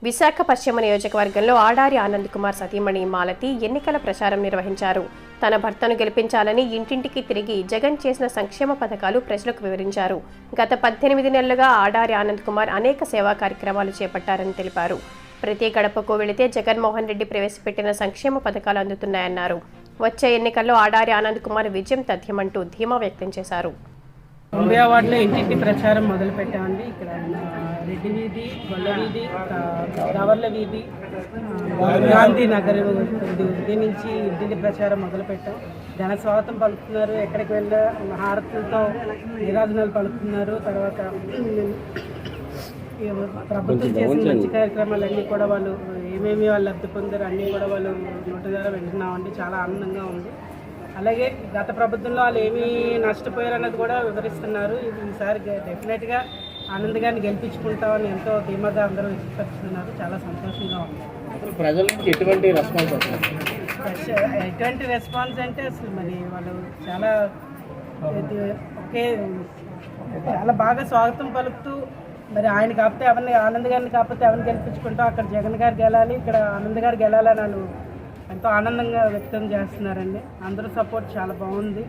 విశాఖ పశ్చిమ నియోజకవర్గంలో ఆడారి ఆనంద్ కుమార్ సతీమణి మాలతి ఎన్నికల ప్రచారం నిర్వహించారు. తన భర్తను గెలిపించాలని ఇంటింటికి తిరిగి జగన్ చేసిన సంక్షేమ పథకాలు ప్రజలకు వివరించారు. గత 18 నెలలుగా ఆడారి ఆనంద్ కుమార్ అనేక సేవా కార్యక్రమాలు చేపట్టారని తెలిపారు. ప్రతి గడపకు వెళితే జగన్మోహన్ రెడ్డి ప్రవేశపెట్టిన సంక్షేమ పథకాలు అందుతున్నాయన్నారు. వచ్చే ఎన్నికల్లో ఆడారి ఆనంద్ కుమార్ విజయం తథ్యమంటూ ధీమా వ్యక్తం చేశారు. ఇండియా వార్డులో ఇంటింటి ప్రచారం మొదలుపెట్టామండి. ఇక్కడ రెడ్డి వీధి, గొల్ల వీధి, గవర్ల వీధి, గాంధీ నగర్ వీధి నుంచి ఇంటింటి ప్రచారం మొదలుపెట్టాం. ఘన స్వాగతం పలుకుతున్నారు. ఎక్కడికి వెళ్ళా హారతులతో నీరాజనాలు పలుకుతున్నారు. తర్వాత ప్రభుత్వం చేసిన మంచి కార్యక్రమాలన్నీ కూడా వాళ్ళు ఏమేమి వాళ్ళు లబ్ధి పొందారు అన్నీ కూడా వాళ్ళు నోటి ద్వారా వింటున్నామండి. చాలా ఆనందంగా ఉంది. అలాగే గత ప్రభుత్వంలో వాళ్ళు ఏమీ నష్టపోయారు అన్నది కూడా వివరిస్తున్నారు. ఈసారి డెఫినెట్గా ఆనంద్ గారిని గెలిపించుకుంటామని ఎంతో ధీమాగా అందరూ వ్యక్తపరుస్తున్నారు. చాలా సంతోషంగా ఉంది. ప్రజల నుంచి ఎటువంటి రెస్పాన్స్ వస్తుంది? ఎటువంటి రెస్పాన్స్ అంటే అసలు మరి వాళ్ళు చాలా చాలా బాగా స్వాగతం పలుకుతూ మరి ఆయన కాకపోతే ఎవరిని ఆనంద్ గారిని కాకపోతే ఎవరిని గెలిపించుకుంటాం, అక్కడ జగన్ గారు గెలాలి, ఇక్కడ ఆనంద్ గారు గెలాలని వాళ్ళు ఎంతో ఆనందంగా వ్యక్తం చేస్తున్నారండి. అందరూ సపోర్ట్ చాలా బాగుంది.